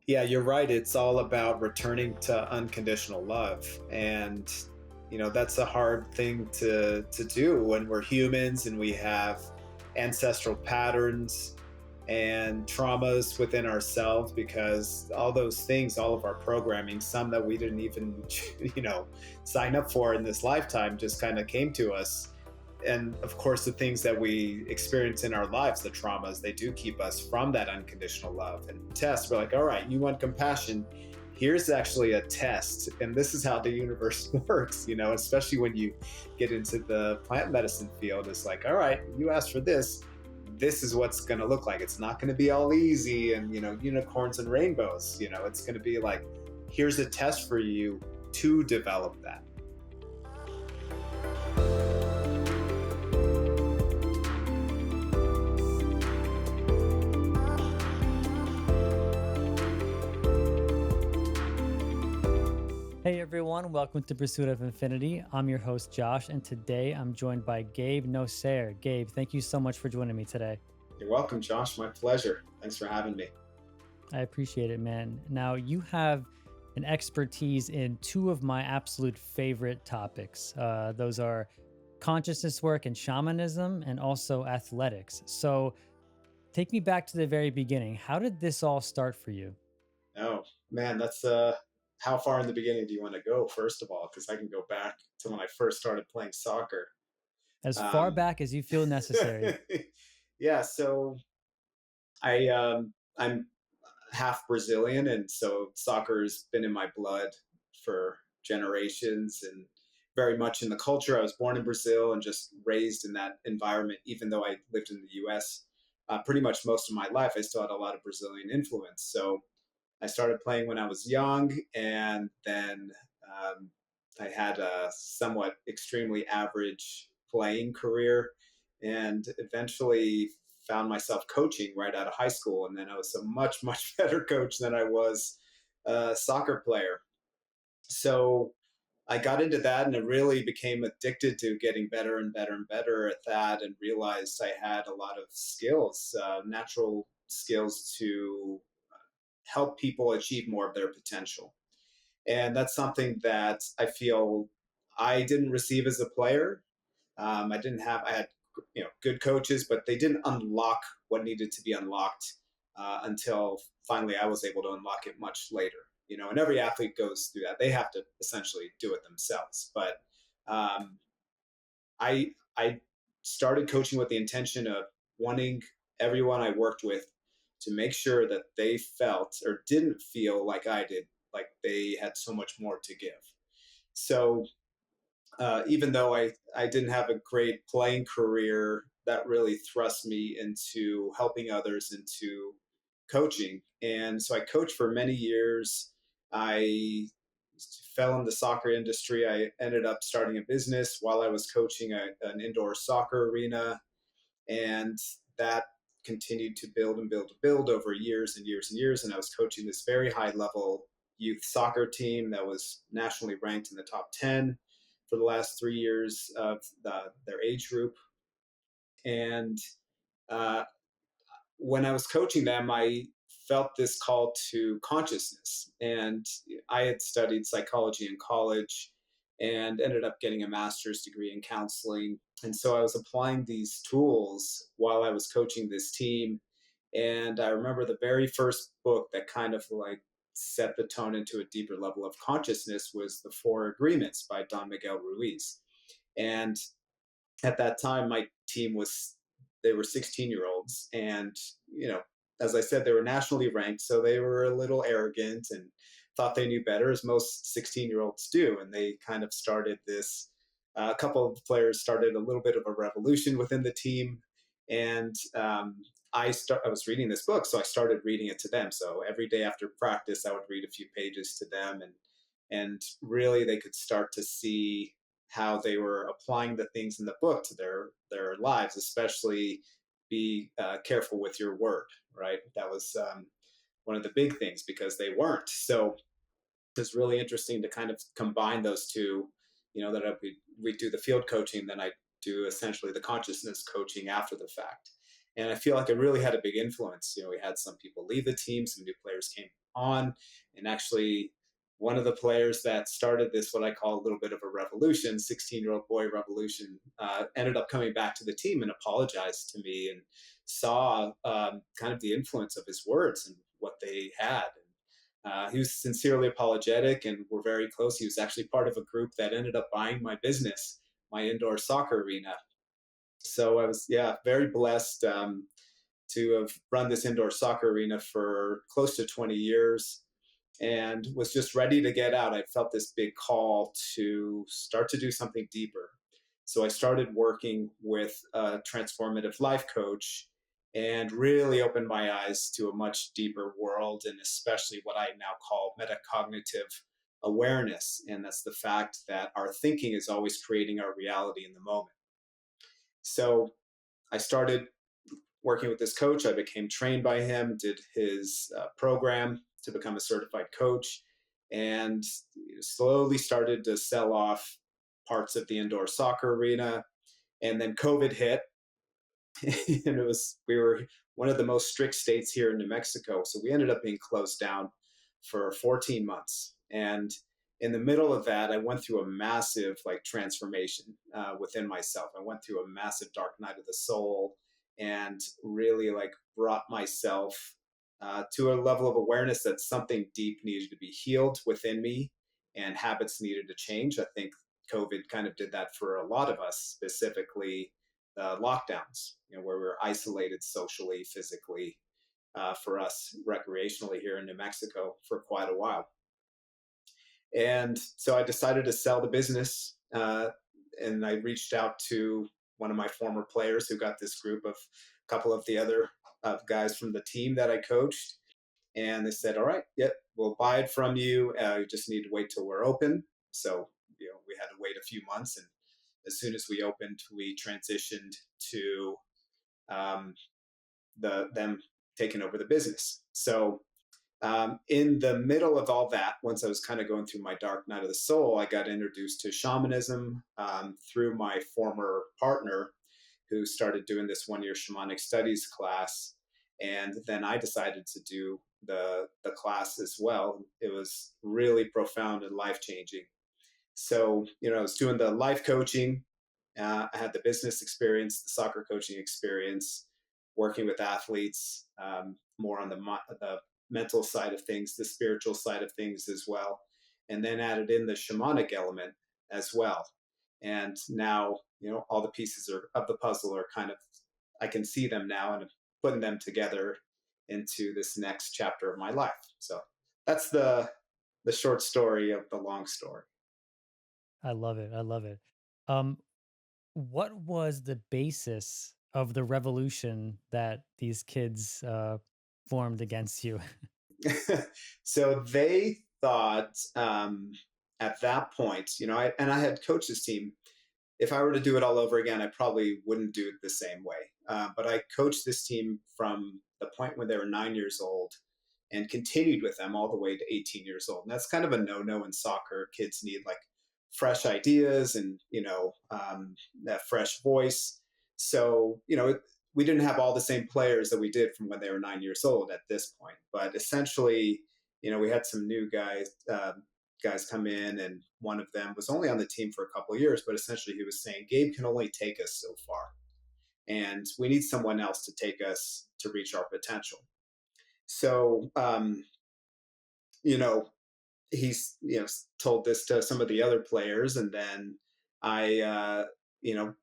Yeah, you're right. It's all about returning to unconditional love. And, that's a hard thing to do when we're humans and we have ancestral patterns and traumas within ourselves because all those things, all of our programming, some that we didn't even, sign up for in this lifetime just kind of came to us. And of course, the things that we experience in our lives, the traumas, they do keep us from that unconditional love. And test, we're like, all right, you want compassion, here's actually a test, and this is how the universe works, especially when you get into the plant medicine field. It's like, all right, you asked for this is what's going to look like. It's not going to be all easy and unicorns and rainbows. It's going to be like, here's a test for you to develop that. Hey everyone, welcome to Pursuit of Infinity. I'm your host Josh, and today I'm joined by Gabe Nosseir. Gabe, thank you so much for joining me today. You're welcome, Josh. My pleasure. Thanks for having me. I appreciate it, man. Now, you have an expertise in two of my absolute favorite topics. Those are consciousness work and shamanism, and also athletics. So, take me back to the very beginning. How did this all start for you? Oh man, that's how far in the beginning do you want to go? First of all, because I can go back to when I first started playing soccer. As far Um, back as you feel necessary. yeah, so I'm half Brazilian, and so soccer's been in my blood for generations, and very much in the culture. I was born in Brazil and just raised in that environment, even though I lived in the U.S. Pretty much most of my life. I still had a lot of Brazilian influence. So I started playing when I was young, and then I had a somewhat extremely average playing career, and eventually found myself coaching right out of high school. And then I was a much, much better coach than I was a soccer player. So I got into that and I really became addicted to getting better and better and better at that, and realized I had a lot of skills, natural skills to help people achieve more of their potential. And that's something that I feel I didn't receive as a player. I had good coaches, but they didn't unlock what needed to be unlocked until finally I was able to unlock it much later. And every athlete goes through that. They have to essentially do it themselves. But um, I started coaching with the intention of wanting everyone I worked with to make sure that they felt or didn't feel like I did, like they had so much more to give. So even though I didn't have a great playing career, that really thrust me into helping others, into coaching. And so I coached for many years. I fell in the soccer industry. I ended up starting a business while I was coaching an indoor soccer arena. And that continued to build and build and build over years and years and years. And I was coaching this very high level youth soccer team that was nationally ranked in the top 10 for the last 3 years of their age group. And uh, when I was coaching them, I felt this call to consciousness. And I had studied psychology in college and ended up getting a master's degree in counseling. And so I was applying these tools while I was coaching this team. And I remember the very first book that kind of like set the tone into a deeper level of consciousness was The Four Agreements by Don Miguel Ruiz. And at that time, my team was, they were 16-year-olds, and as I said, they were nationally ranked, so they were a little arrogant and thought they knew better, as most 16-year-olds do. And they kind of started this, a couple of players started a little bit of a revolution within the team. And I was reading this book, so I started reading it to them. So every day after practice, I would read a few pages to them, and really they could start to see how they were applying the things in the book to their lives, especially be careful with your word, right? That was one of the big things, because they weren't. So it's really interesting to kind of combine those two. That we do the field coaching, then I do essentially the consciousness coaching after the fact. And I feel like it really had a big influence. We had some people leave the team, some new players came on, and actually one of the players that started this, what I call a little bit of a revolution, 16-year-old boy revolution, ended up coming back to the team and apologized to me and saw kind of the influence of his words and what they had. He was sincerely apologetic and we're very close. He was actually part of a group that ended up buying my business, my indoor soccer arena. So I was, yeah, very blessed to have run this indoor soccer arena for close to 20 years and was just ready to get out. I felt this big call to start to do something deeper. So I started working with a transformative life coach and really opened my eyes to a much deeper world, and especially what I now call metacognitive awareness. And that's the fact that our thinking is always creating our reality in the moment. So I started working with this coach. I became trained by him, did his program to become a certified coach, and slowly started to sell off parts of the indoor soccer arena. And then COVID hit, and we were one of the most strict states here in New Mexico, so we ended up being closed down for 14 months. And in the middle of that, I went through a massive transformation within myself. I went through a massive dark night of the soul, and really brought myself to a level of awareness that something deep needed to be healed within me, and habits needed to change. I think COVID kind of did that for a lot of us, specifically lockdowns, where we were isolated socially, physically, for us recreationally here in New Mexico for quite a while. And so I decided to sell the business, and I reached out to one of my former players who got this group of a couple of the other guys from the team that I coached. And they said, all right, yep, we'll buy it from you. You just need to wait till we're open. So, we had to wait a few months. And as soon as we opened, we transitioned to them taking over the business. So in the middle of all that, once I was kind of going through my dark night of the soul, I got introduced to shamanism through my former partner, who started doing this 1 year shamanic studies class. And then I decided to do the class as well. It was really profound and life changing. So, I was doing the life coaching. I had the business experience, the soccer coaching experience, working with athletes, more on the mental side of things, the spiritual side of things as well, and then added in the shamanic element as well. And now, all the pieces of the puzzle are kind of, I can see them now, and I'm putting them together into this next chapter of my life. So that's the short story of the long story. I love it. I love it. Um, what was the basis of the revolution that these kids formed against you? So they thought at that point, I had coached this team. If I were to do it all over again, I probably wouldn't do it the same way. But I coached this team from the point when they were 9 years old and continued with them all the way to 18 years old. And that's kind of a no-no in soccer. Kids need fresh ideas and, that fresh voice. So, we didn't have all the same players that we did from when they were 9 years old at this point. But essentially, we had some new guys come in, and one of them was only on the team for a couple of years, but essentially he was saying, Gabe can only take us so far, and we need someone else to take us to reach our potential. So, you know, he's told this to some of the other players, and then I, you know,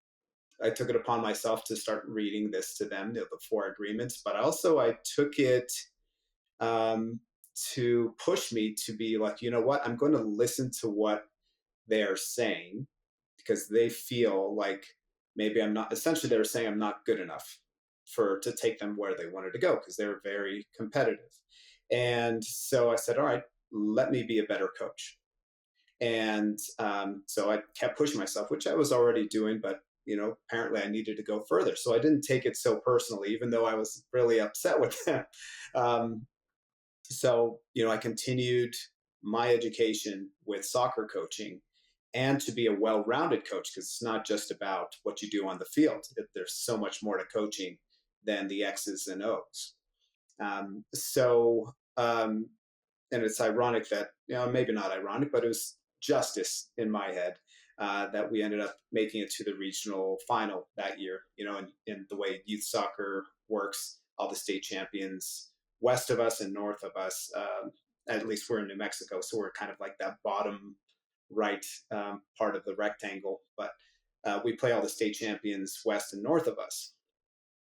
I took it upon myself to start reading this to them, the four agreements. But also, I took it um, to push me to be like, what, I'm going to listen to what they are saying, because they feel like maybe I'm not. Essentially, they were saying I'm not good enough to take them where they wanted to go, because they're very competitive. And so I said, all right, let me be a better coach. And so I kept pushing myself, which I was already doing, but apparently I needed to go further. So I didn't take it so personally, even though I was really upset with them. Um, so I continued my education with soccer coaching, and to be a well-rounded coach, because it's not just about what you do on the field. There's so much more to coaching than the X's and O's. So, and it's ironic that, maybe not ironic, but it was justice in my head that we ended up making it to the regional final that year. In the way youth soccer works, all the state champions west of us and north of us. At least we're in New Mexico, so we're kind of like that bottom right part of the rectangle. But we play all the state champions west and north of us,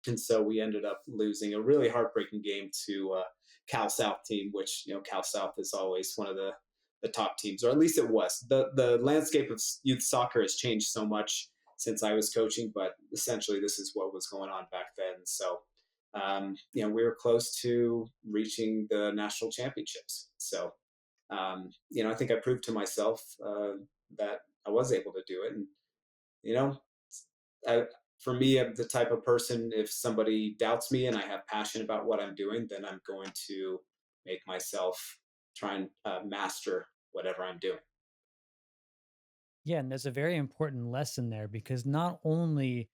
and so we ended up losing a really heartbreaking game to Cal South team, which Cal South is always one of the top teams, or at least it was. The landscape of youth soccer has changed so much since I was coaching, but essentially this is what was going on back then. So we were close to reaching the national championships. So I think I proved to myself that I was able to do it, and you know I, for me, I'm the type of person, if somebody doubts me and I have passion about what I'm doing, then I'm going to make myself try and master whatever I'm doing. Yeah, and there's a very important lesson there because not only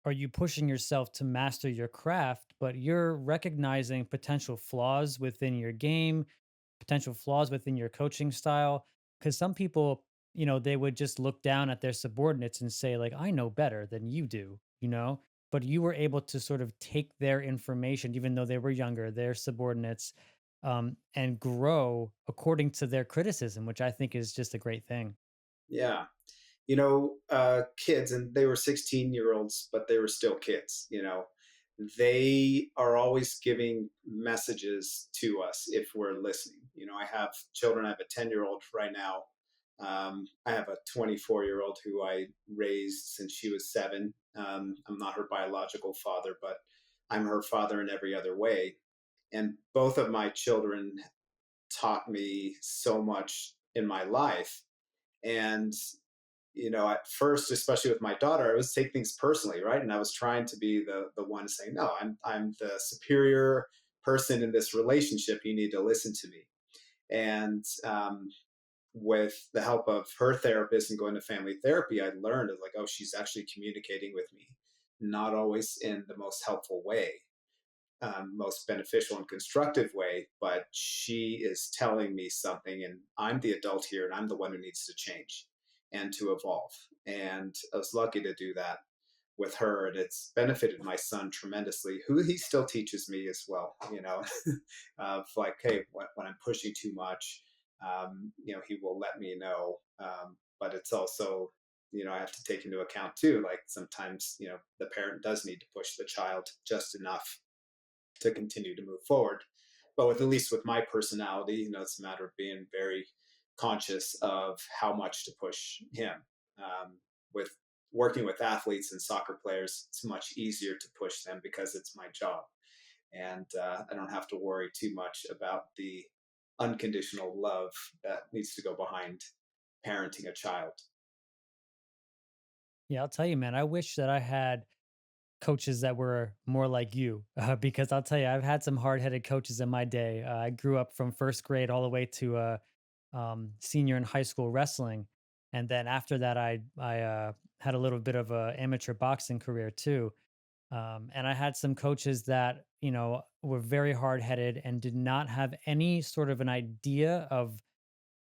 are you pushing yourself to master your craft, but you're recognizing potential flaws within your game, potential flaws within your coaching style. Because some people, they would just look down at their subordinates and say, like, I know better than you do, But you were able to sort of take their information, even though they were younger, their subordinates, and grow according to their criticism, which I think is just a great thing. Yeah. Kids, and they were 16-year-olds, but they were still kids. They are always giving messages to us if we're listening. I have children. I have a 10-year-old right now. I have a 24-year-old who I raised since she was 7. I'm not her biological father, but I'm her father in every other way. And both of my children taught me so much in my life. And at first, especially with my daughter, I was take things personally, right? And I was trying to be the one saying, no, I'm the superior person in this relationship. You need to listen to me. And with the help of her therapist and going to family therapy, I learned like, oh, she's actually communicating with me, not always in the most helpful way, most beneficial and constructive way, but she is telling me something, and I'm the adult here, and I'm the one who needs to change and to evolve. And I was lucky to do that with her, and it's benefited my son tremendously, who he still teaches me as well. Of like, hey, when I'm pushing too much, he will let me know. But it's also, I have to take into account too, like sometimes, the parent does need to push the child just enough to continue to move forward. But at least with my personality, it's a matter of being very conscious of how much to push him. With working with athletes and soccer players, it's much easier to push them because it's my job. And I don't have to worry too much about the unconditional love that needs to go behind parenting a child. Yeah, I'll tell you, man, I wish that I had coaches that were more like you because I'll tell you, I've had some hard-headed coaches in my day. I grew up from first grade all the way to senior in high school wrestling, and then after that, I had a little bit of a amateur boxing career too. And I had some coaches that were very hard-headed and did not have any sort of an idea of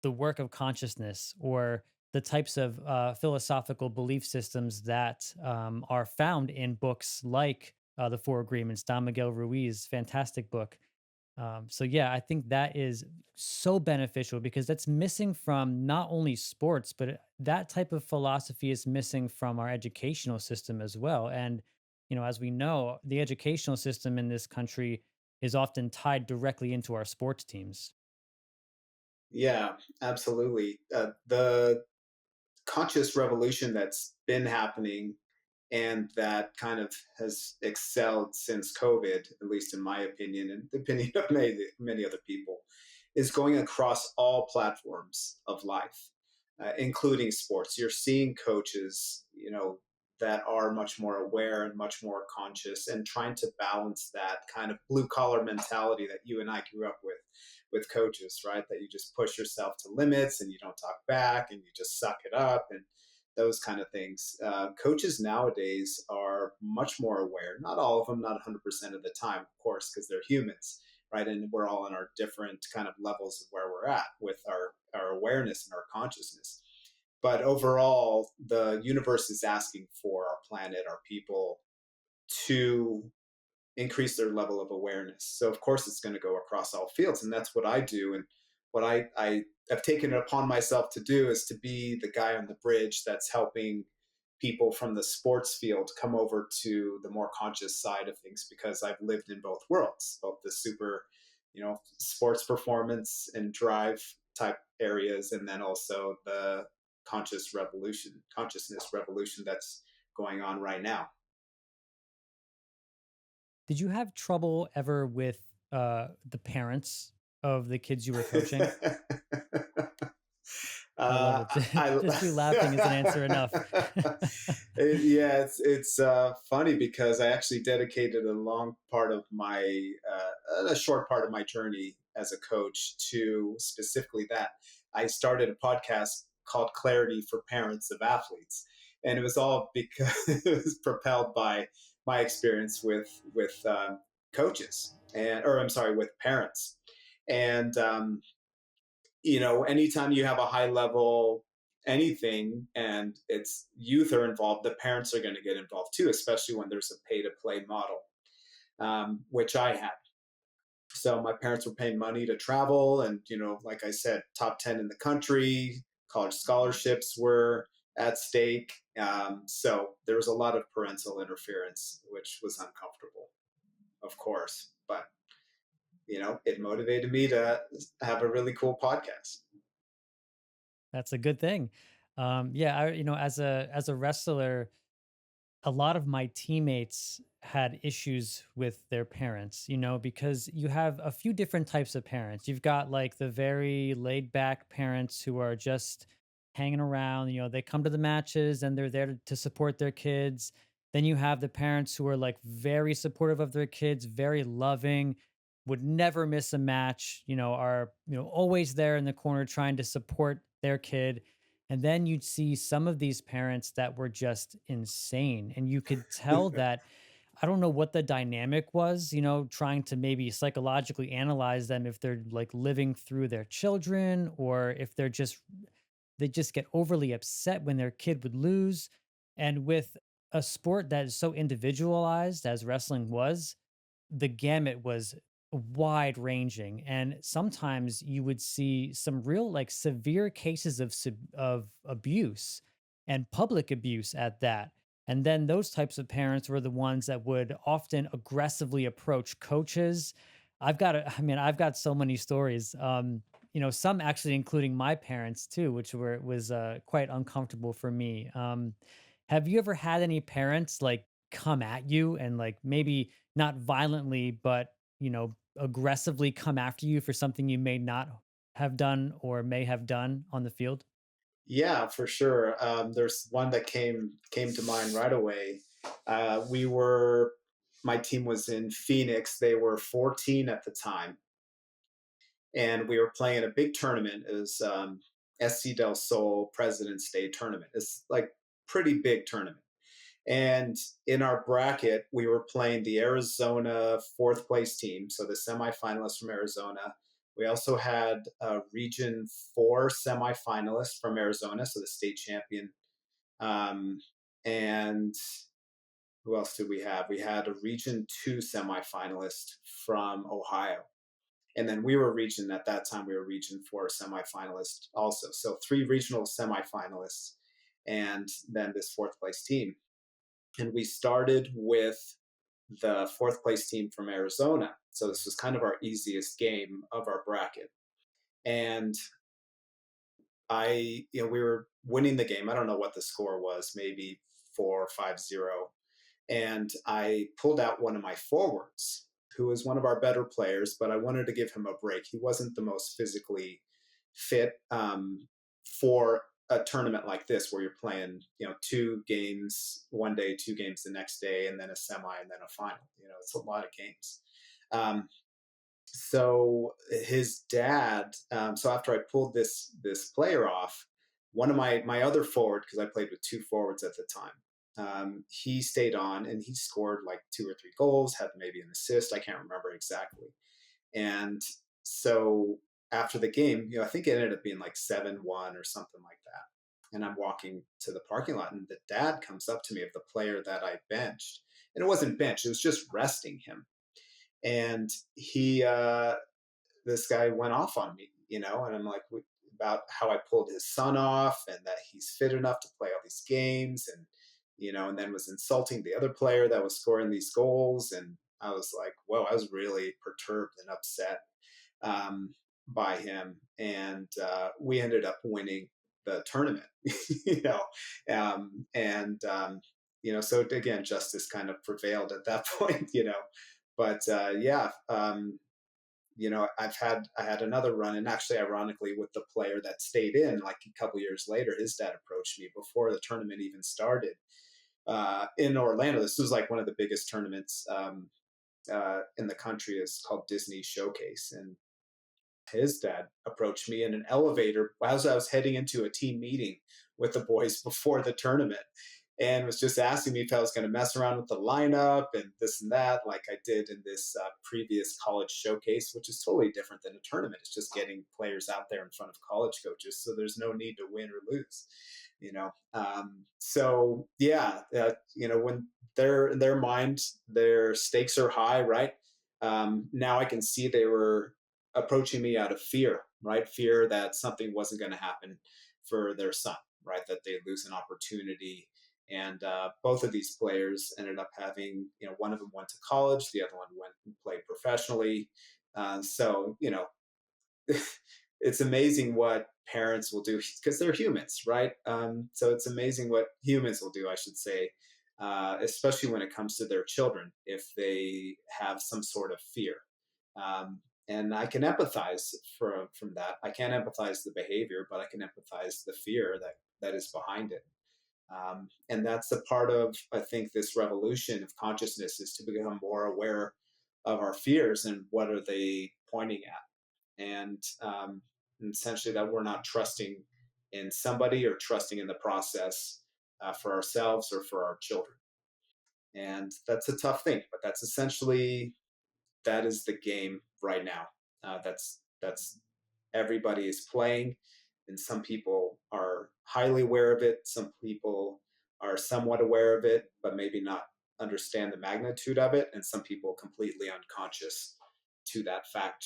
the work of consciousness or the types of philosophical belief systems that are found in books like The Four Agreements, Don Miguel Ruiz, fantastic book. So, yeah, I think that is so beneficial because that's missing from not only sports, but that type of philosophy is missing from our educational system as well. And, as we know, the educational system in this country is often tied directly into our sports teams. Yeah, absolutely. The conscious revolution that's been happening and that kind of has excelled since COVID, at least in my opinion, and the opinion of many other people, is going across all platforms of life, including sports. You're seeing coaches, that are much more aware and much more conscious and trying to balance that kind of blue collar mentality that you and I grew up with coaches, right? That you just push yourself to limits and you don't talk back and you just suck it up. And those kind of things. Coaches nowadays are much more aware. Not all of them, not 100% of the time, of course, because they're humans, right? And we're all in our different kind of levels of where we're at with our awareness and our consciousness. But overall, the universe is asking for our planet, our people, to increase their level of awareness. So of course it's going to go across all fields, and that's what I do. And what I have taken it upon myself to do is to be the guy on the bridge that's helping people from the sports field come over to the more conscious side of things, because I've lived in both worlds, both the super, sports performance and drive type areas, and then also the consciousness revolution that's going on right now. Did you have trouble ever with the parents of the kids you were coaching? I love it. I Just you laughing is an answer enough. yeah, it's funny because I actually dedicated a long part of a short part of my journey as a coach to specifically that. I started a podcast called Clarity for Parents of Athletes, and it was all because it was propelled by my experience with coaches, or I'm sorry, with parents. And anytime you have a high level anything and it's youth are involved, the parents are going to get involved too, especially when there's a pay to play model, which I had. So my parents were paying money to travel, and like I said, top 10 in the country, college scholarships were at stake. So there was a lot of parental interference, which was uncomfortable, of course, but it motivated me to have a really cool podcast. That's a good thing. Yeah, as a wrestler, a lot of my teammates had issues with their parents, because you have a few different types of parents. You've got like the very laid back parents who are just hanging around, they come to the matches and they're there to support their kids. Then you have the parents who are like very supportive of their kids, very loving, would never miss a match, are, always there in the corner trying to support their kid. And then you'd see some of these parents that were just insane. And you could tell that, I don't know what the dynamic was, trying to maybe psychologically analyze them if they're like living through their children, or if they just get overly upset when their kid would lose. And with a sport that is so individualized as wrestling was, the gamut was wide ranging, and sometimes you would see some real like severe cases of abuse, and public abuse at that. And then those types of parents were the ones that would often aggressively approach coaches. I've got so many stories, some actually including my parents too, which was quite uncomfortable for me. Have you ever had any parents like come at you and like maybe not violently, but aggressively come after you for something you may not have done or may have done on the field? Yeah, for sure. There's one that came to mind right away. We were My team was in Phoenix. They were 14 at the time, and we were playing a big tournament. It was SC Del Sol President's Day tournament. It's like pretty big tournament. And in our bracket, we were playing the Arizona fourth place team, so the semifinalists from Arizona. We also had a Region 4 semifinalist from Arizona, so the state champion. Um, and who else did we have? We had a Region 2 semifinalist from Ohio. And then at that time, we were Region 4 semifinalist also. So three regional semifinalists, and then this fourth place team. And we started with the fourth place team from Arizona. So this was kind of our easiest game of our bracket. And we were winning the game. I don't know what the score was, maybe 4-5-0. And I pulled out one of my forwards, who was one of our better players, but I wanted to give him a break. He wasn't the most physically fit for a tournament like this, where you're playing, two games one day, two games the next day, and then a semi, and then a final. It's a lot of games. Um, so his dad. So after I pulled this player off, one of my other forward, because I played with two forwards at the time, he stayed on and he scored like two or three goals, had maybe an assist. I can't remember exactly. And so after the game, I think it ended up being like 7-1 or something like that. And I'm walking to the parking lot, and the dad comes up to me of the player that I benched. And it wasn't benched, it was just resting him. And this guy went off on me, and I'm like, about how I pulled his son off and that he's fit enough to play all these games, and then was insulting the other player that was scoring these goals. And I was like, whoa, I was really perturbed and upset um, by him. And we ended up winning the tournament, you know, so again, justice kind of prevailed at that point, but yeah, I had another run, and actually, ironically, with the player that stayed in, like a couple years later, his dad approached me before the tournament even started in Orlando. This was like one of the biggest tournaments in the country. Is called Disney Showcase, and his dad approached me in an elevator as I was heading into a team meeting with the boys before the tournament, and was just asking me if I was going to mess around with the lineup and this and that, like I did in this previous college showcase, which is totally different than a tournament. It's just getting players out there in front of college coaches, so there's no need to win or lose. So yeah, when they're in their mind, their stakes are high, right? Now I can see they were approaching me out of fear, right? Fear that something wasn't going to happen for their son, right? That they lose an opportunity. And both of these players ended up having, one of them went to college, the other one went and played professionally. So, it's amazing what parents will do because they're humans, right? So it's amazing what humans will do, I should say, especially when it comes to their children, if they have some sort of fear. And I can empathize from that. I can't empathize the behavior, but I can empathize the fear that is behind it. And that's a part of, I think, this revolution of consciousness is to become more aware of our fears and what are they pointing at, and essentially that we're not trusting in somebody or trusting in the process for ourselves or for our children. And that's a tough thing, but that's essentially that is the game right now. That's everybody is playing, and some people are highly aware of it. Some people are somewhat aware of it, but maybe not understand the magnitude of it, and some people completely unconscious to that fact.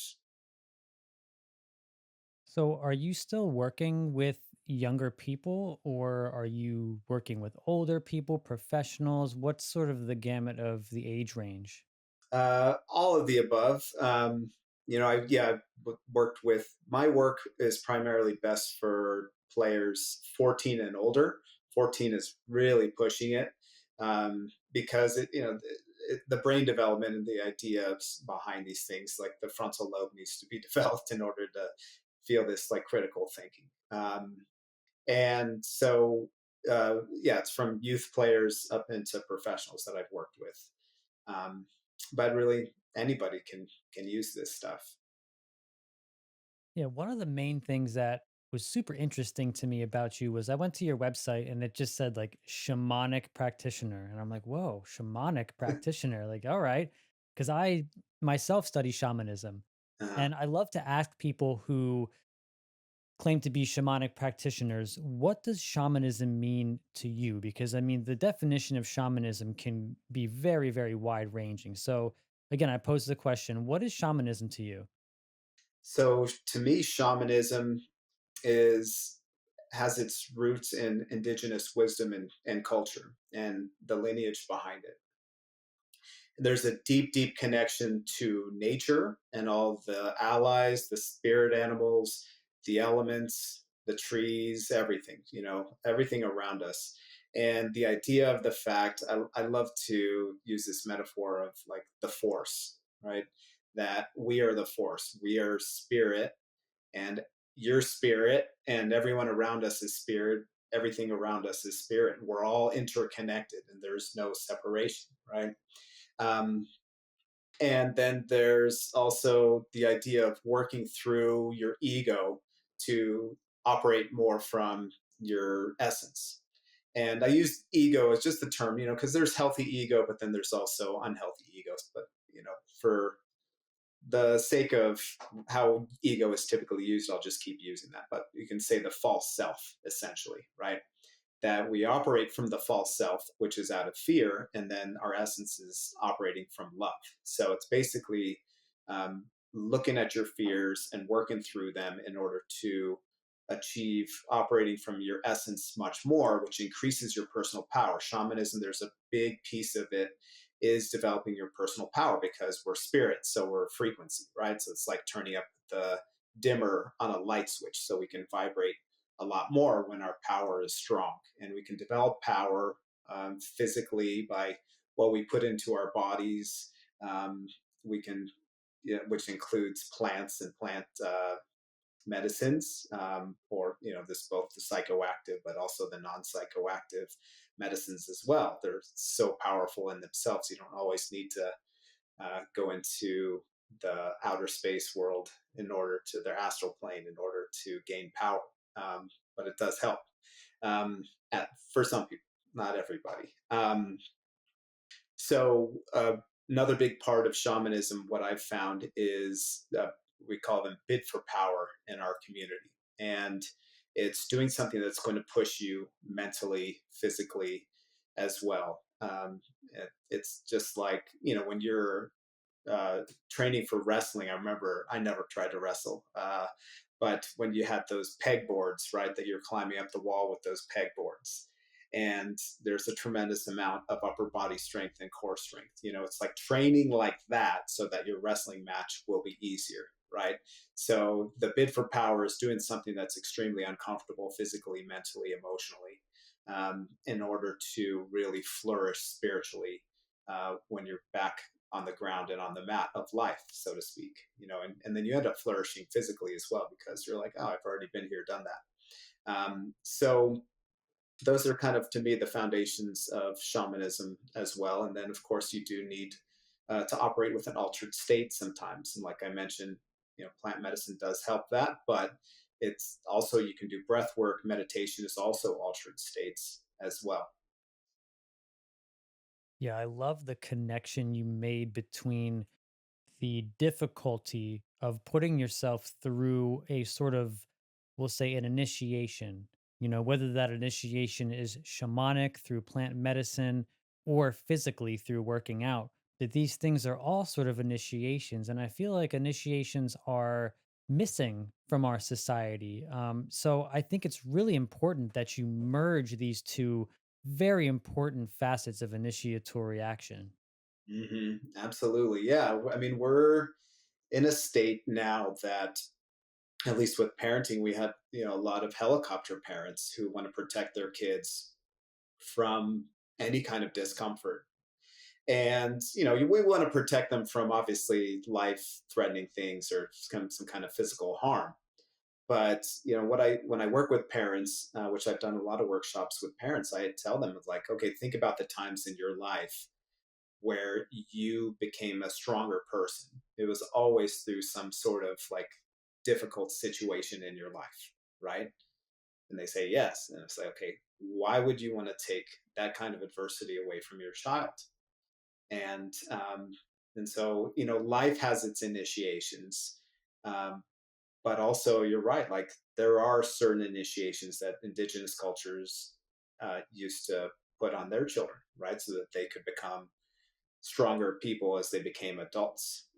So, are you still working with younger people or are you working with older people, professionals? What's sort of the gamut of the age range? All of the above. I've worked with my work is primarily best for players 14 and older. 14 is really pushing it because the brain development and the ideas behind these things, like the frontal lobe, needs to be developed in order to feel this like critical thinking. And so, yeah, it's from youth players up into professionals that I've worked with. Um, but really, anybody can use this stuff. Yeah, one of the main things that was super interesting to me about you was I went to your website and it just said like shamanic practitioner. And I'm like, whoa, shamanic practitioner. Like, all right. Cause I myself study shamanism. uh, And I love to ask people who claim to be shamanic practitioners, what does shamanism mean to you? Because I mean, the definition of shamanism can be very, very wide ranging. So again, I pose the question, what is shamanism to you? so to me, shamanism is has its roots in indigenous wisdom and culture and the lineage behind it. There's a deep, deep connection to nature and all the allies, the spirit animals, the elements, the trees, everything, everything around us. And the idea of the fact, I love to use this metaphor of like the force, right? That we are the force, we are spirit, and your spirit, and everyone around us is spirit. Everything around us is spirit. We're all interconnected, and there's no separation, right? Um, and then there's also the idea of working through your ego to operate more from your essence. And I use ego as just the term, because there's healthy ego, but then there's also unhealthy egos. But for the sake of how ego is typically used, I'll just keep using that. But you can say the false self, essentially, right? That we operate from the false self, which is out of fear, and then our essence is operating from love. So it's basically looking at your fears and working through them in order to achieve operating from your essence much more, which increases your personal power. Shamanism, there's a big piece of it is developing your personal power because we're spirits, so we're frequency, right? So it's like turning up the dimmer on a light switch so we can vibrate a lot more when our power is strong. And we can develop power physically by what we put into our bodies. We can, which includes plants and plant medicines, or this both the psychoactive but also the non-psychoactive medicines as well. They're so powerful in themselves. You don't always need to go into the outer space world in order to their astral plane in order to gain power. But it does help um, for some people, not everybody. So another big part of shamanism, what I've found is we call them bid for power in our community, and it's doing something that's going to push you mentally, physically, as well. It's just like when you're training for wrestling. I remember I never tried to wrestle, but when you had those pegboards, right, that you're climbing up the wall with those pegboards, and there's a tremendous amount of upper body strength and core strength. It's like training like that so that your wrestling match will be easier, right? So the bid for power is doing something that's extremely uncomfortable physically, mentally, emotionally, in order to really flourish spiritually when you're back on the ground and on the mat of life, so to speak, and then you end up flourishing physically as well because you're like, oh, I've already been here, done that. So those are kind of, to me, the foundations of shamanism as well. And then, of course, you do need to operate with an altered state sometimes. And like I mentioned, plant medicine does help that, but it's also, you can do breath work. Meditation is also altered states as well. Yeah, I love the connection you made between the difficulty of putting yourself through a sort of, we'll say, an initiation, whether that initiation is shamanic through plant medicine or physically through working out, that these things are all sort of initiations. And I feel like initiations are missing from our society. So I think it's really important that you merge these two very important facets of initiatory action. Absolutely. Yeah. I mean, we're in a state now that, at least with parenting, we have, a lot of helicopter parents who want to protect their kids from any kind of discomfort. And, we want to protect them from obviously life threatening things or some kind of physical harm. But, when I work with parents, which I've done a lot of workshops with parents, I tell them, like, okay, think about the times in your life where you became a stronger person. It was always through some sort of like difficult situation in your life, right? And they say yes. And it's like, okay, why would you want to take that kind of adversity away from your child? And so life has its initiations, um, but also you're right. Like there are certain initiations that indigenous cultures used to put on their children, right, so that they could become stronger people as they became adults.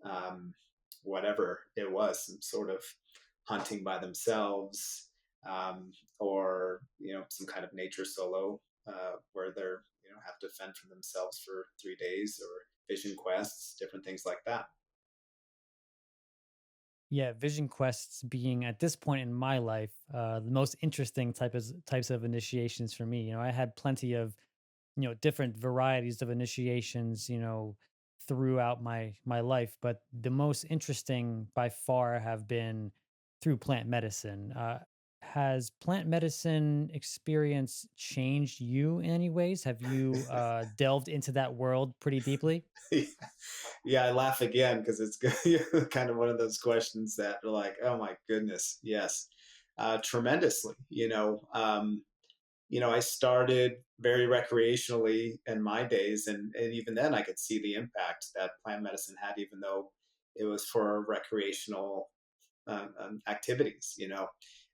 Whatever it was, some sort of hunting by themselves, or some kind of nature solo where they're have to fend for themselves for 3 days, or vision quests, different things like that. Yeah, vision quests being at this point in my life the most interesting types of initiations for me. I had plenty of different varieties of initiations throughout my life, but the most interesting by far have been through plant medicine. Has plant medicine experience changed you in any ways? Have you delved into that world pretty deeply? Yeah, I laugh again because it's kind of one of those questions that are like, oh my goodness, yes, tremendously. I started very recreationally in my days, and even then I could see the impact that plant medicine had, even though it was for recreational activities.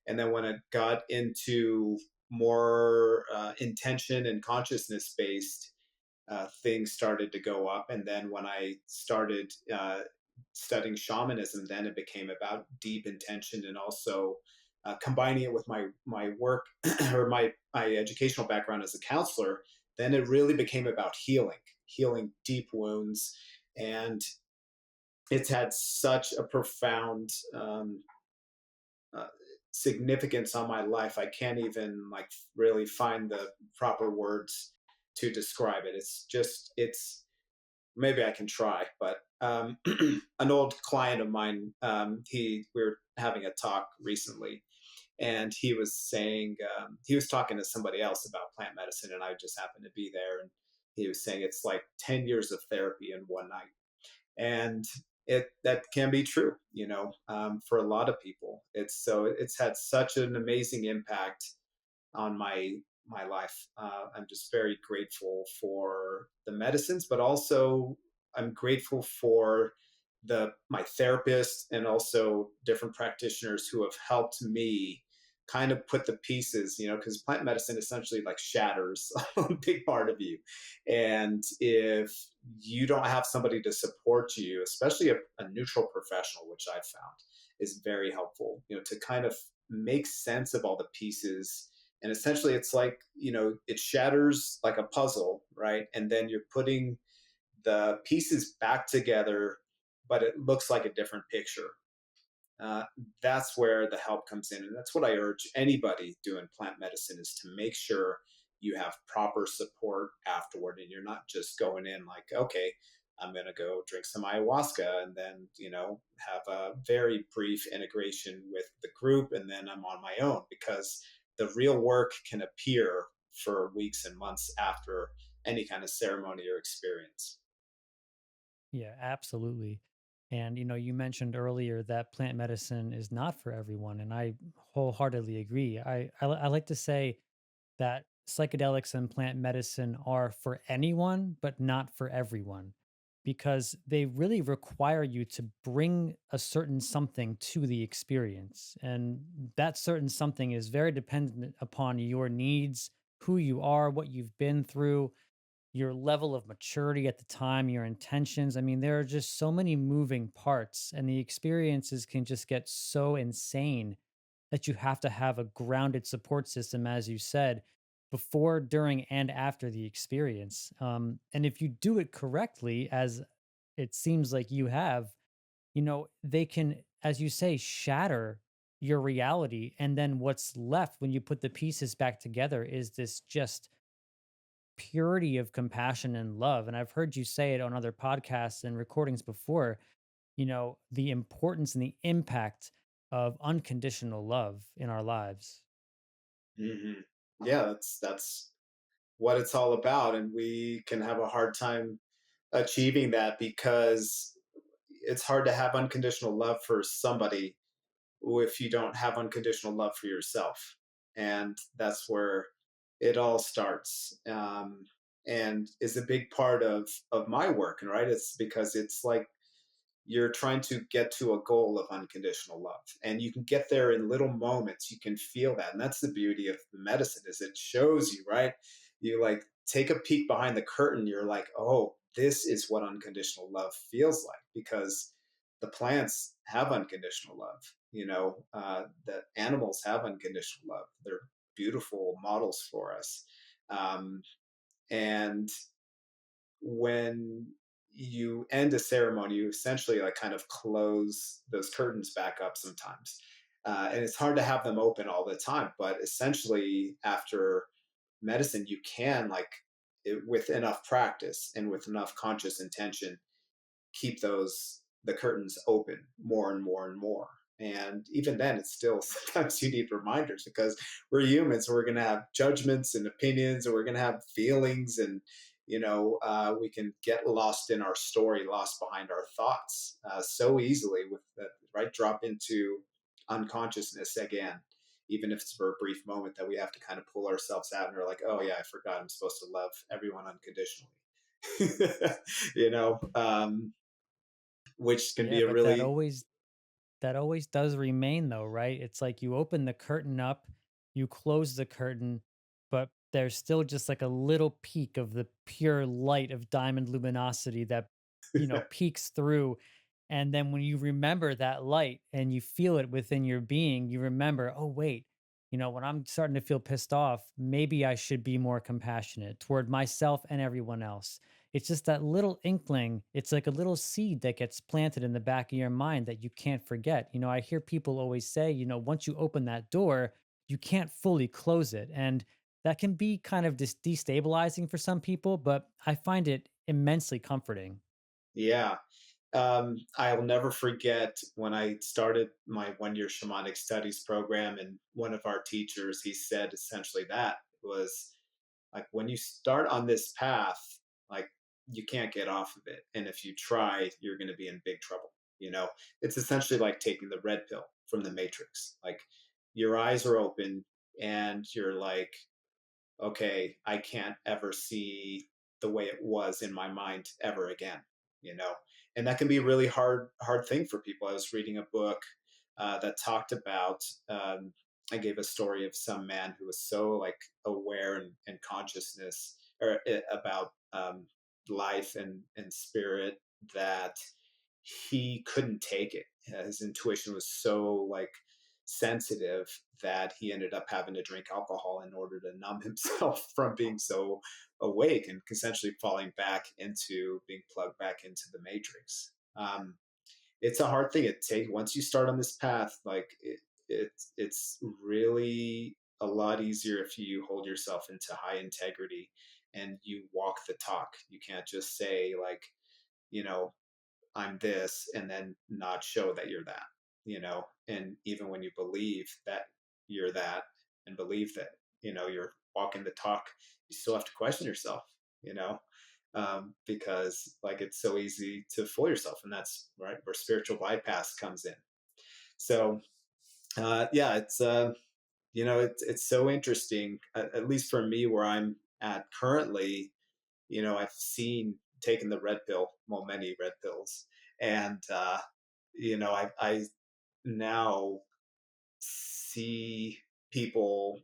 And then when it got into more intention and consciousness based, things started to go up. And then when I started studying shamanism, then it became about deep intention, and also combining it with my work or my educational background as a counselor. Then it really became about healing deep wounds, and it's had such a profound uh, significance on my life. I can't even like really find the proper words to describe it. It's maybe I can try, but an old client of mine, we were having a talk recently, and he was saying, he was talking to somebody else about plant medicine, and I just happened to be there, and he was saying it's like 10 years of therapy in one night. And that can be true, for a lot of people. It's had such an amazing impact on my life. I'm just very grateful for the medicines, but also I'm grateful for the my therapist and also different practitioners who have helped me kind of put the pieces, because plant medicine essentially like shatters a big part of you. And if you don't have somebody to support you, especially a neutral professional, which I've found is very helpful, to kind of make sense of all the pieces. And essentially it's like, it shatters like a puzzle, right? And then you're putting the pieces back together, but it looks like a different picture. uh, that's where the help comes in, and that's what I urge anybody doing plant medicine, is to make sure you have proper support afterward, and you're not just going in like, okay, I'm going to go drink some ayahuasca and then have a very brief integration with the group, and then I'm on my own, because the real work can appear for weeks and months after any kind of ceremony or experience. Yeah, absolutely. And you mentioned earlier that plant medicine is not for everyone, and I wholeheartedly agree. I like to say that psychedelics and plant medicine are for anyone, but not for everyone, because they really require you to bring a certain something to the experience. And that certain something is very dependent upon your needs, who you are, what you've been through, your level of maturity at the time, your intentions. I mean, there are just so many moving parts, and the experiences can just get so insane that you have to have a grounded support system, as you said, before, during, and after the experience. And if you do it correctly, as it seems like you have, they can, as you say, shatter your reality. And then what's left when you put the pieces back together is this just purity of compassion and love. And I've heard you say it on other podcasts and recordings before, the importance and the impact of unconditional love in our lives. Hmm. Yeah, that's what it's all about, and we can have a hard time achieving that, because it's hard to have unconditional love for somebody if you don't have unconditional love for yourself. And that's where it all starts, and is a big part of my work, right? It's because it's like you're trying to get to a goal of unconditional love, and you can get there in little moments. You can feel that, and that's the beauty of the medicine, is it shows you, right? You like take a peek behind the curtain, you're like, oh, this is what unconditional love feels like, because the plants have unconditional love, the animals have unconditional love. They're beautiful models for us. Um, and when you end a ceremony, you essentially like kind of close those curtains back up sometimes. And it's hard to have them open all the time, but essentially after medicine, you can like with enough practice and with enough conscious intention, keep the curtains open more and more and more. And even then, it's still sometimes you need reminders, because we're humans. We're going to have judgments and opinions, and we're going to have feelings, and we can get lost in our story, lost behind our thoughts so easily with that, right? Drop into unconsciousness again. even if it's for a brief moment, that we have to kind of pull ourselves out and we're like, oh yeah, I forgot I'm supposed to love everyone unconditionally. you know, which can Yeah, be a but really that always does remain though, right? It's like you open the curtain up, you close the curtain, but there's still just like a little peak of the pure light of diamond luminosity that, peeks through. And then when you remember that light and you feel it within your being, you remember, oh, wait, when I'm starting to feel pissed off, maybe I should be more compassionate toward myself and everyone else. It's just that little inkling. It's like a little seed that gets planted in the back of your mind that you can't forget. I hear people always say, once you open that door, you can't fully close it. And that can be kind of destabilizing for some people, but I find it immensely comforting. yeah. I'll never forget when I started my 1 year shamanic studies program, and one of our teachers, he said essentially that was like, when you start on this path, like, you can't get off of it. And if you try, you're going to be in big trouble. You know, it's essentially like taking the red pill from the Matrix. Like, your eyes are open and you're like, okay, I can't ever see the way it was in my mind ever again, you know? And that can be a really hard thing for people. I was reading a book that talked about, I gave a story of some man who was so like aware and consciousness or about life and spirit that he couldn't take it. His intuition was so like sensitive that he ended up having to drink alcohol in order to numb himself from being so awake and essentially falling back into being plugged back into the matrix. It's a hard thing to take once you start on this path. Like it's really a lot easier if you hold yourself into high integrity and you walk the talk. You can't just say like, you know, I'm this and then not show that you're that, you know? And even when you believe that you're that and believe that, you're walking the talk, you still have to question yourself, you know? Because like it's so easy to fool yourself. And that's right where spiritual bypass comes in. So, yeah, it's so interesting, at least for me, where I'm at currently. I've seen taken the red pill, well, many red pills, and I now see people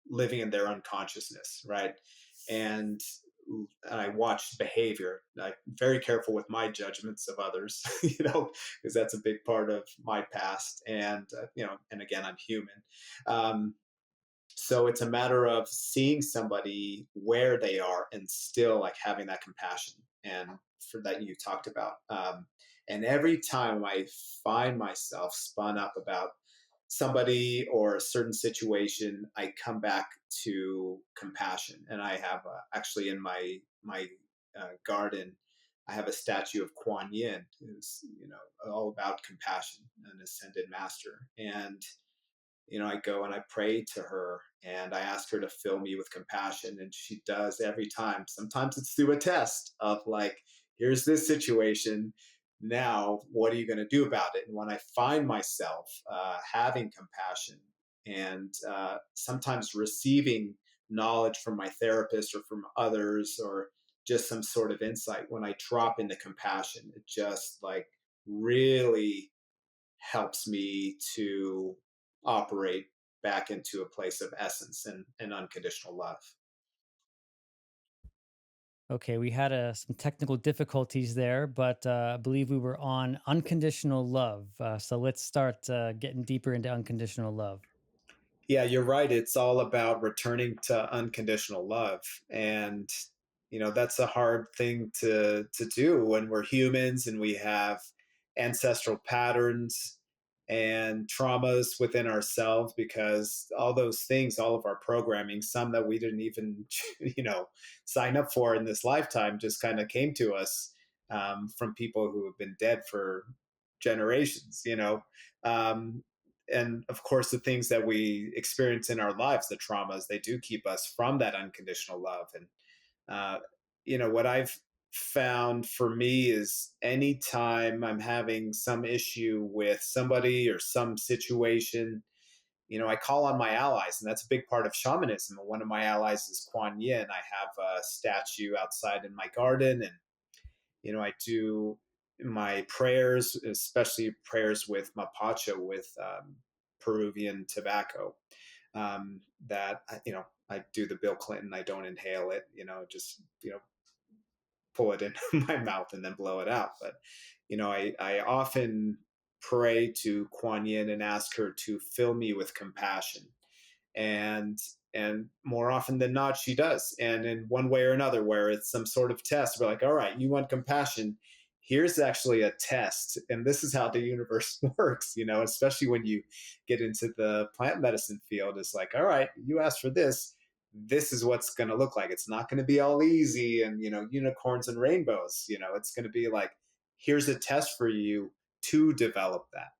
living in their unconsciousness, right? And I watch behavior. I'm very careful with my judgments of others, because that's a big part of my past. And and again, I'm human. Um, so it's a matter of seeing somebody where they are and still like having that compassion and for that you talked about. And every time I find myself spun up about somebody or a certain situation, I come back to compassion. And I have actually in my garden, I have a statue of Kuan Yin, who's all about compassion, an ascended master. And I go and I pray to her and I ask her to fill me with compassion. And she does every time. Sometimes it's through a test of like, here's this situation. Now, what are you going to do about it? And when I find myself having compassion and sometimes receiving knowledge from my therapist or from others or just some sort of insight, when I drop into compassion, it just like really helps me to operate back into a place of essence and unconditional love. Okay, we had some technical difficulties there, but I believe we were on unconditional love. So let's start getting deeper into unconditional love. Yeah, you're right. It's all about returning to unconditional love. And that's a hard thing to do when we're humans and we have ancestral patterns and traumas within ourselves, because all those things, all of our programming, some that we didn't even sign up for in this lifetime, just kind of came to us from people who have been dead for generations. Um, and of course, the things that we experience in our lives, the traumas, they do keep us from that unconditional love. And uh, what I've found for me is anytime I'm having some issue with somebody or some situation, I call on my allies, and that's a big part of shamanism. And one of my allies is Kuan Yin. I have a statue outside in my garden, and I do my prayers, especially prayers with mapacha, with Peruvian tobacco. That I do the Bill Clinton. I don't inhale it. Just pull it into my mouth and then blow it out. But I often pray to Kuan Yin and ask her to fill me with compassion, and more often than not she does. And in one way or another, where it's some sort of test, we're like, all right, you want compassion, here's actually a test, and this is how the universe works, especially when you get into the plant medicine field. It's like, all right, you asked for this is what's going to look like. It's not going to be all easy and unicorns and rainbows. It's going to be like, here's a test for you to develop that.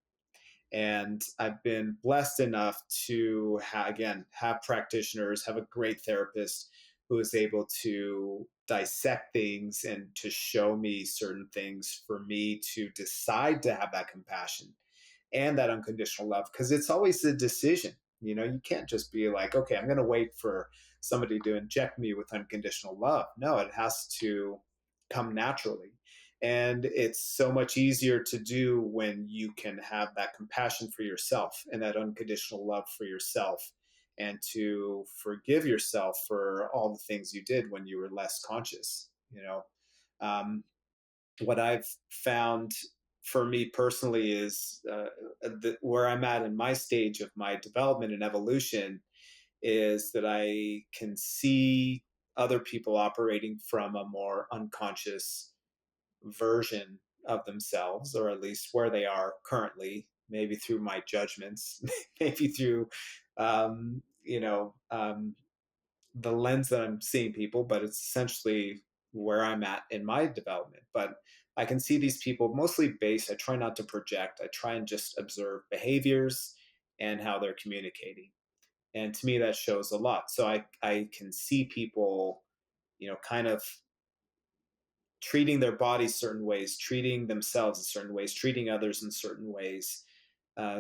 And I've been blessed enough to again have practitioners, have a great therapist who is able to dissect things and to show me certain things for me to decide to have that compassion and that unconditional love, because it's always a decision. You can't just be like, okay, I'm going to wait for somebody to inject me with unconditional love. No, it has to come naturally. And it's so much easier to do when you can have that compassion for yourself and that unconditional love for yourself, and to forgive yourself for all the things you did when you were less conscious. Um, what I've found for me personally is where I'm at in my stage of my development and evolution is that I can see other people operating from a more unconscious version of themselves, or at least where they are currently, maybe through my judgments, maybe through, the lens that I'm seeing people, but it's essentially where I'm at in my development. But I can see these people mostly based, I try not to project, I try and just observe behaviors and how they're communicating. And to me, that shows a lot. So I can see people, kind of treating their bodies certain ways, treating themselves in certain ways, treating others in certain ways.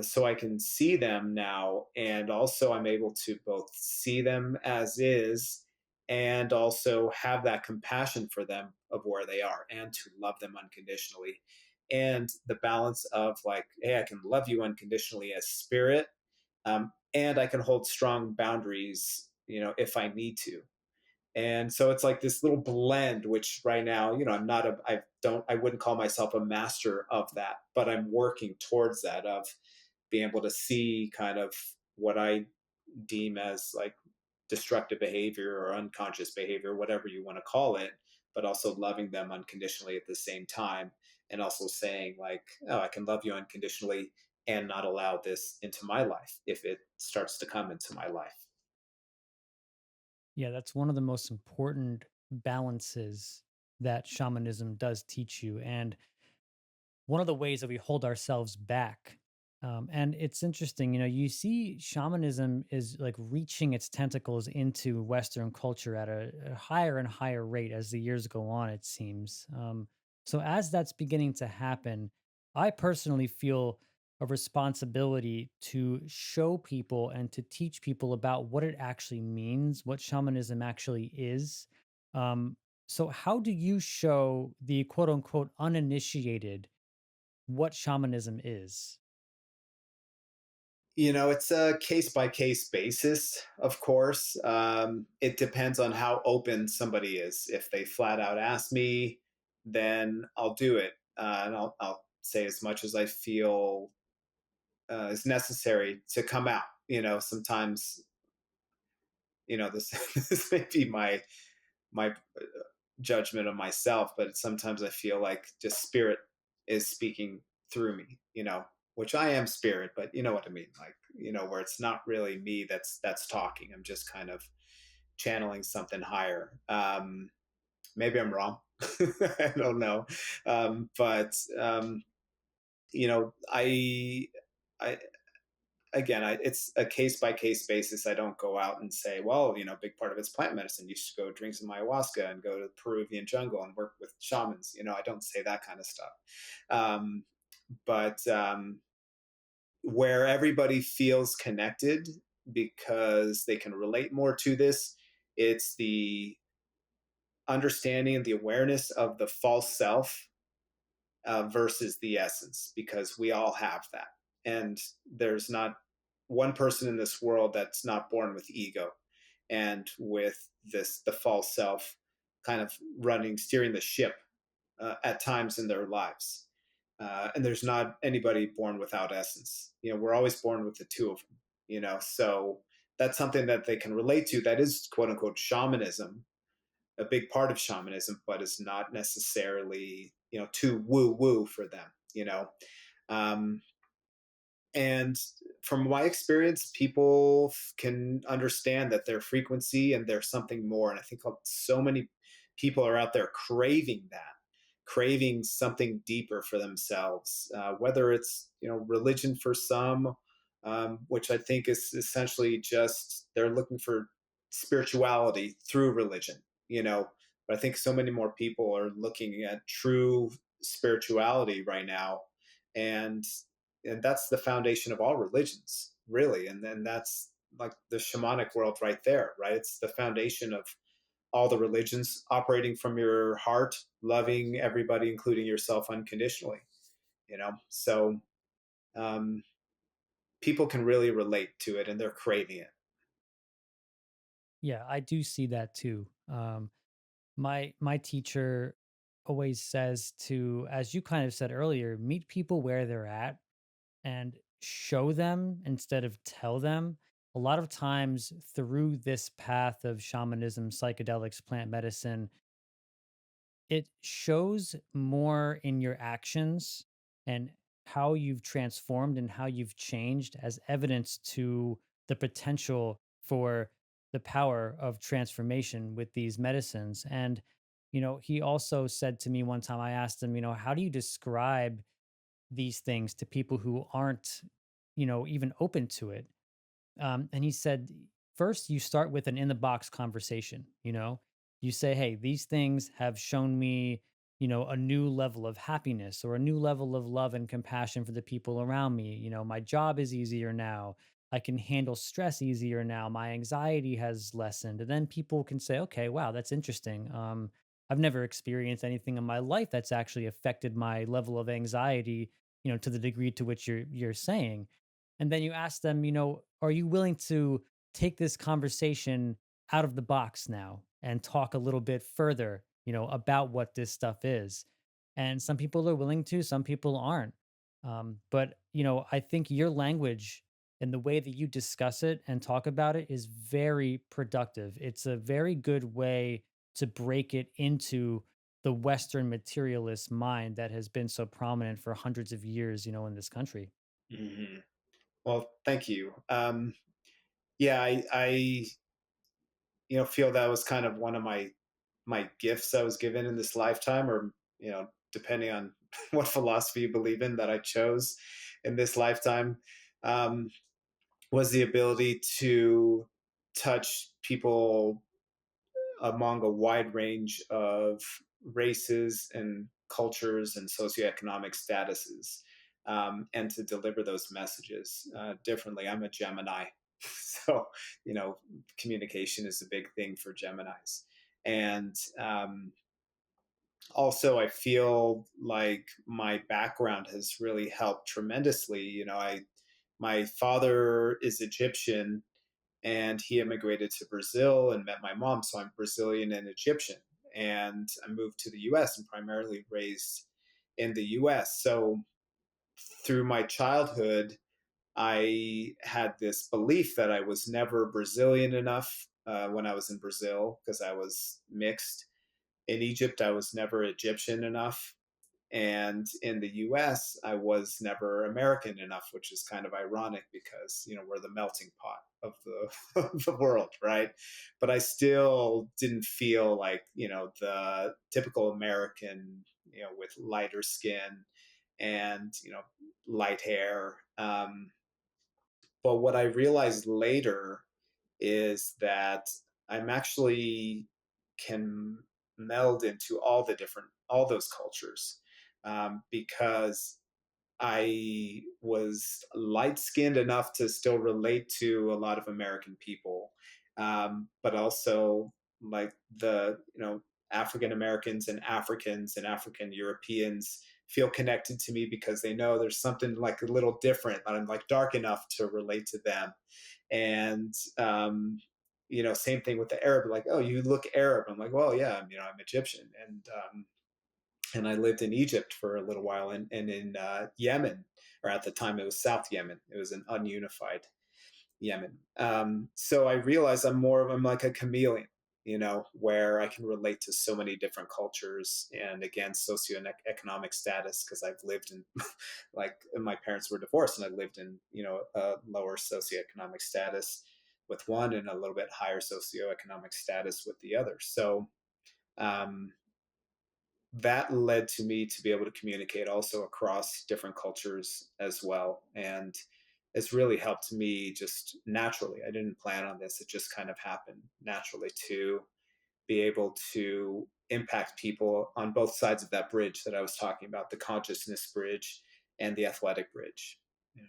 So I can see them now, and also I'm able to both see them as is and also have that compassion for them of where they are and to love them unconditionally. And the balance of like, hey, I can love you unconditionally as spirit, and I can hold strong boundaries, if I need to. And so it's like this little blend, which right now, I'm not a, I wouldn't call myself a master of that, but I'm working towards that, of being able to see kind of what I deem as like destructive behavior or unconscious behavior, whatever you want to call it, but also loving them unconditionally at the same time. And also saying like, oh, I can love you unconditionally and not allow this into my life if it starts to come into my life. Yeah, that's one of the most important balances that shamanism does teach you. And one of the ways that we hold ourselves back. And it's interesting, you see shamanism is like reaching its tentacles into Western culture at a higher and higher rate as the years go on, it seems. So, as that's beginning to happen, I personally feel a responsibility to show people and to teach people about what it actually means, what shamanism actually is. Um, so, how do you show the quote unquote uninitiated what shamanism is? It's a case by case basis, of course. It depends on how open somebody is. If they flat out ask me, then I'll do it. And I'll say as much as I feel is necessary to come out. Sometimes, this, this may be my judgment of myself, but sometimes I feel like just spirit is speaking through me, which I am spirit, but you know what I mean, like, where it's not really me that's talking. I'm just kind of channeling something higher. Maybe I'm wrong. I don't know. But I again, it's a case by case basis. I don't go out and say, well, a big part of it's plant medicine. You should go drink some ayahuasca and go to the Peruvian jungle and work with shamans. I don't say that kind of stuff. But where everybody feels connected because they can relate more to this. It's the understanding and the awareness of the false self versus the essence, because we all have that. And there's not one person in this world that's not born with ego and with this, the false self kind of running, steering the ship at times in their lives. And there's not anybody born without essence. You know, we're always born with the two of them, you know, so that's something that they can relate to. That is quote unquote shamanism, a big part of shamanism, but is not necessarily, you know, too woo woo for them, you know. Um, and from my experience, people can understand that their frequency and there's something more. And I think so many people are out there craving that, craving something deeper for themselves, whether it's, you know, religion for some, which I think is essentially just they're looking for spirituality through religion, you know. But I think so many more people are looking at true spirituality right now, and that's the foundation of all religions, really. And then that's like the shamanic world right there, right? It's the foundation of all the religions, operating from your heart, loving everybody, including yourself, unconditionally, you know. So um, people can really relate to it and they're craving it. Yeah, I do see that too. My teacher always says to, as you kind of said earlier, meet people where they're at and show them instead of tell them. A lot of times through this path of shamanism, psychedelics, plant medicine, it shows more in your actions and how you've transformed and how you've changed as evidence to the potential for the power of transformation with these medicines. And, he also said to me one time, I asked him, how do you describe these things to people who aren't, even open to it? And he said, first, you start with an in the box conversation. You say, hey, these things have shown me, a new level of happiness or a new level of love and compassion for the people around me. My job is easier now. I can handle stress easier now. My anxiety has lessened. And then people can say, okay, wow, that's interesting. I've never experienced anything in my life that's actually affected my level of anxiety, to the degree to which you're saying. And then you ask them, are you willing to take this conversation out of the box now and talk a little bit further, about what this stuff is? And some people are willing to, some people aren't. But, I think your language and the way that you discuss it and talk about it is very productive. It's a very good way to break it into the Western materialist mind that has been so prominent for hundreds of years, in this country. Hmm. Well, thank you. Yeah, I you know, feel that was kind of one of my gifts I was given in this lifetime, or, you know, depending on what philosophy you believe in, that I chose in this lifetime, um, was the ability to touch people among a wide range of races and cultures and socioeconomic statuses, and to deliver those messages differently. I'm a Gemini, so, you know, communication is a big thing for Geminis, and also I feel like my background has really helped tremendously. You know, I my father is Egyptian and he immigrated to Brazil and met my mom. So I'm Brazilian and Egyptian. And I moved to the US and primarily raised in the US. So through my childhood, I had this belief that I was never Brazilian enough when I was in Brazil because I was mixed. In Egypt, I was never Egyptian enough. And in the US, I was never American enough, which is kind of ironic because, you know, we're the melting pot of the, of the world, right? But I still didn't feel like, you know, the typical American, you know, with lighter skin and, you know, light hair. But what I realized later is that I'm actually can meld into all the different, all those cultures, because I was light skinned enough to still relate to a lot of American people, but also like the African Americans and African Europeans feel connected to me because they know there's something like a little different. That I'm like dark enough to relate to them, and same thing with the Arab. Like, oh, you look Arab. I'm like, well, yeah, I'm Egyptian, and I lived in Egypt for a little while, and in Yemen, or at the time it was South Yemen. It was an ununified Yemen. So I realized I'm like a chameleon, where I can relate to so many different cultures, and again, socioeconomic status, because I've lived in, like, my parents were divorced, and I lived in, a lower socioeconomic status with one, and a little bit higher socioeconomic status with the other. So um, that led to me to be able to communicate also across different cultures as well. And it's really helped me just naturally. I didn't plan on this, it just kind of happened naturally to be able to impact people on both sides of that bridge that I was talking about, the consciousness bridge and the athletic bridge. Yeah.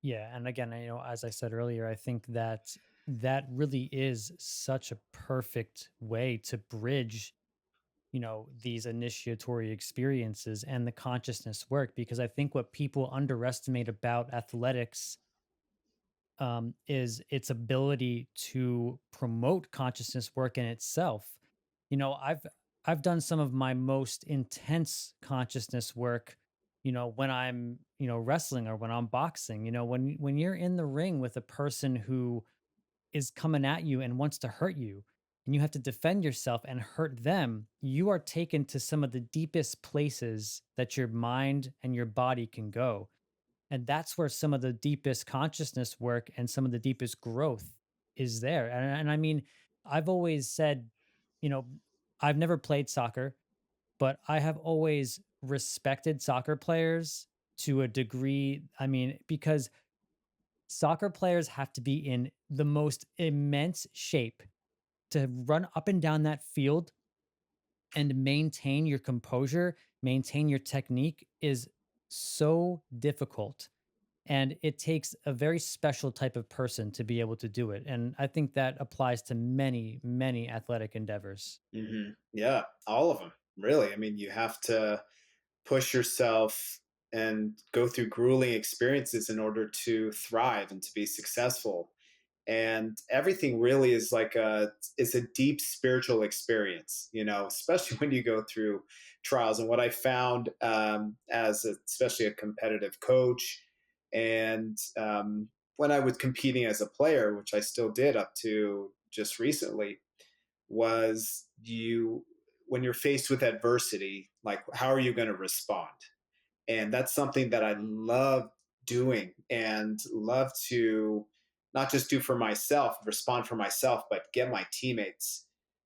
Yeah, and again, as I said earlier, I think that that really is such a perfect way to bridge, these initiatory experiences and the consciousness work, because I think what people underestimate about athletics is its ability to promote consciousness work in itself. I've done some of my most intense consciousness work, when I'm, wrestling or when I'm boxing. When you're in the ring with a person who is coming at you and wants to hurt you, and you have to defend yourself and hurt them, you are taken to some of the deepest places that your mind and your body can go. And that's where some of the deepest consciousness work and some of the deepest growth is there. And I mean, I've always said, you know, I've never played soccer, but I have always respected soccer players to a degree. I mean, because soccer players have to be in the most immense shape to run up and down that field and maintain your composure, maintain your technique is so difficult. And it takes a very special type of person to be able to do it. And I think that applies to many, many athletic endeavors. Yeah, all of them, really. I mean, you have to push yourself and go through grueling experiences in order to thrive and to be successful. And everything really is a deep spiritual experience, especially when you go through trials. And what I found, especially a competitive coach, and when I was competing as a player, which I still did up to just recently, was you when you're faced with adversity, like, how are you going to respond? And that's something that I love doing, and love to not just do for myself, respond for myself, but get my teammates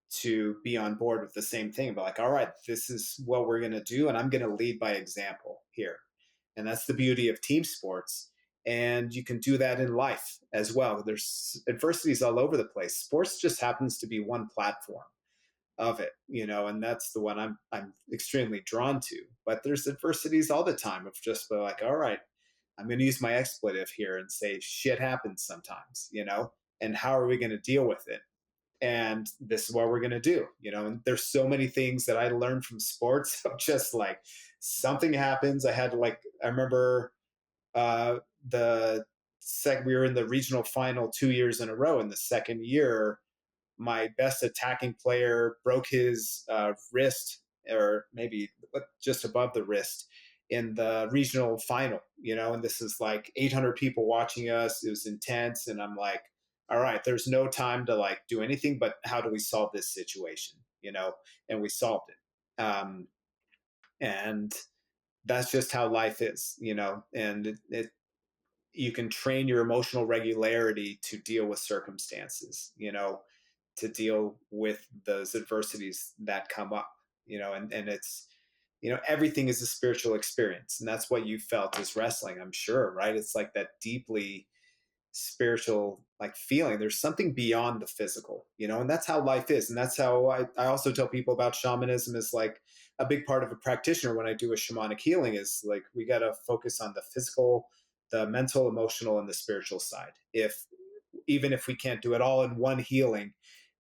to be on board with the same thing. But like, all right, this is what we're going to do, and I'm going to lead by example here. And that's the beauty of team sports. And you can do that in life as well. There's adversities all over the place. Sports just happens to be one platform of it, and that's the one I'm extremely drawn to. But there's adversities all the time of just like, all right, I'm going to use my expletive here and say shit happens sometimes, and how are we going to deal with it? And this is what we're going to do, and there's so many things that I learned from sports of just like, something happens. I remember the second we were in the regional final 2 years in a row. In the second year, my best attacking player broke his wrist, or maybe just above the wrist, in the regional final, and this is like 800 people watching us. It was intense. And I'm like, all right, there's no time to like do anything, but how do we solve this situation? And we solved it. And that's just how life is, and you can train your emotional regularity to deal with circumstances, to deal with those adversities that come up, and it's, everything is a spiritual experience. And that's what you felt as wrestling, I'm sure, right? It's like that deeply spiritual like feeling. There's something beyond the physical, and that's how life is. And that's how I also tell people about shamanism, is like, a big part of a practitioner when I do a shamanic healing is like we got to focus on the physical, the mental, emotional, and the spiritual side. If even if we can't do it all in one healing,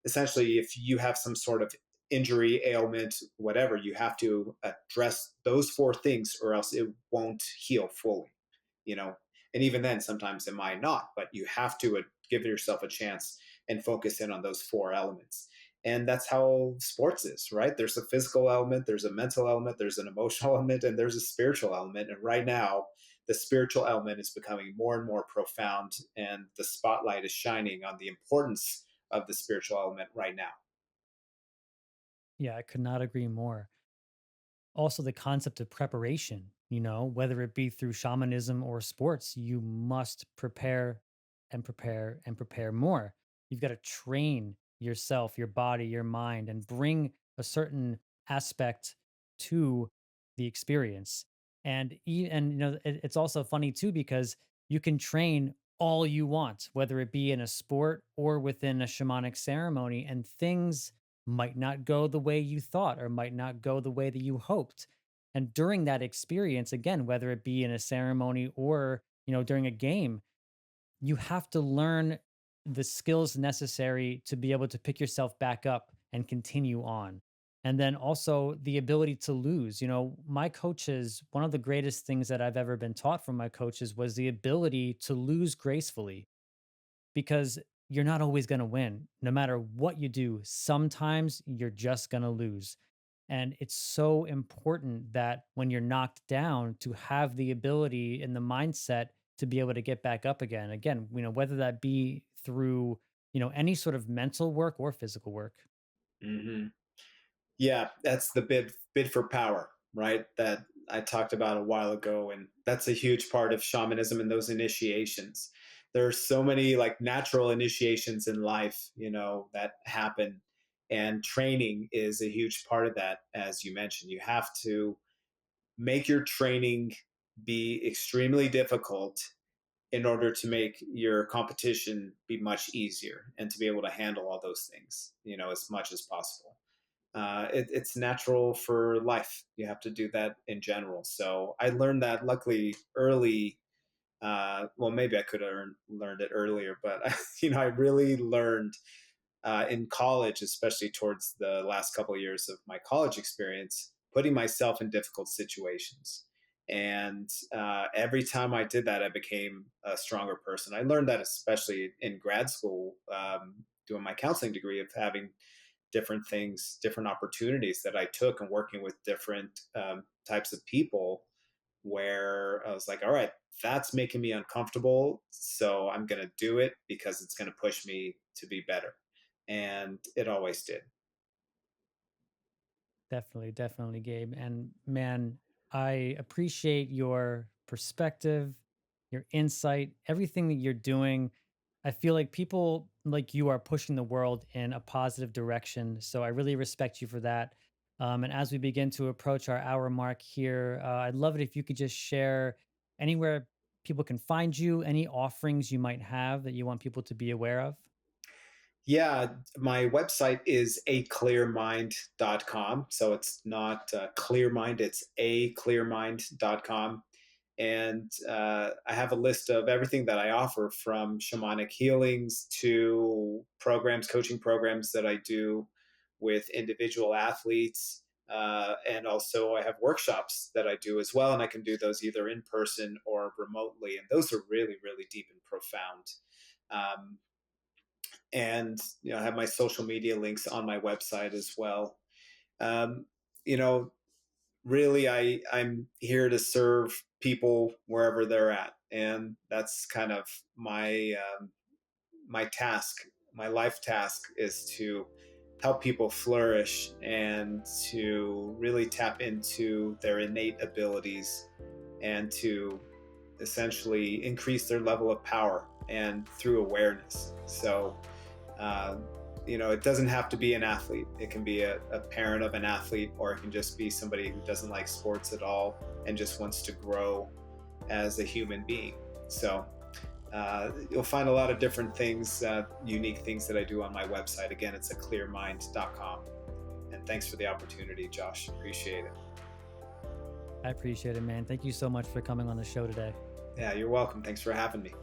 essentially, if you have some sort of injury, ailment, whatever, you have to address those four things, or else it won't heal fully. You know, and even then, sometimes it might not, but you have to give yourself a chance and focus in on those four elements. And that's how sports is, right? There's a physical element, there's a mental element, there's an emotional element, and there's a spiritual element. And right now, the spiritual element is becoming more and more profound, and the spotlight is shining on the importance of the spiritual element right now. Yeah, I could not agree more. Also, the concept of preparation, whether it be through shamanism or sports, you must prepare and prepare and prepare more. You've got to train yourself, your body, your mind, and bring a certain aspect to the experience. It's also funny too because you can train all you want, whether it be in a sport or within a shamanic ceremony, and things might not go the way you thought or might not go the way that you hoped. And during that experience, again, whether it be in a ceremony or, during a game, you have to learn the skills necessary to be able to pick yourself back up and continue on. And then also the ability to lose. My coaches, one of the greatest things that I've ever been taught from my coaches was the ability to lose gracefully, because you're not always going to win. No matter what you do, sometimes you're just going to lose. And it's so important that when you're knocked down, to have the ability and the mindset to be able to get back up again. Again, whether that be through, any sort of mental work or physical work. Hmm. Yeah, that's the bid for power, right? That I talked about a while ago, and that's a huge part of shamanism and those initiations. There's so many like natural initiations in life, that happen, and training is a huge part of that. As you mentioned, you have to make your training be extremely difficult in order to make your competition be much easier and to be able to handle all those things, as much as possible. It's natural for life. You have to do that in general. So I learned that luckily early. Well, maybe I could have learned it earlier, but I really learned in college, especially towards the last couple of years of my college experience, putting myself in difficult situations. And every time I did that, I became a stronger person. I learned that especially in grad school, doing my counseling degree, of having different things, different opportunities that I took, and working with different types of people, where I was like, all right, that's making me uncomfortable. So I'm going to do it because it's going to push me to be better. And it always did. Definitely, definitely, Gabe. And man, I appreciate your perspective, your insight, everything that you're doing. I feel like people like you are pushing the world in a positive direction. So I really respect you for that. And as we begin to approach our hour mark here, I'd love it if you could just share anywhere people can find you, any offerings you might have that you want people to be aware of. Yeah, my website is aclearmind.com. So it's not clear mind, it's aclearmind.com. And I have a list of everything that I offer, from shamanic healings to programs, coaching programs that I do with individual athletes. And also, I have workshops that I do as well. And I can do those either in person or remotely. And those are really, really deep and profound. Um, and I have my social media links on my website as well. Um, you know, Really, I'm here to serve people wherever they're at, and that's kind of my task. My life task is to help people flourish and to really tap into their innate abilities, and to essentially increase their level of power and through awareness. So uh, it doesn't have to be an athlete. It can be a parent of an athlete, or it can just be somebody who doesn't like sports at all and just wants to grow as a human being. So you'll find a lot of different things, unique things that I do on my website. Again, it's a clearmind.com. And And thanks for the opportunity, Josh. Appreciate it. I appreciate it, man. Thank you so much for coming on the show today. Yeah, you're welcome. Thanks for having me.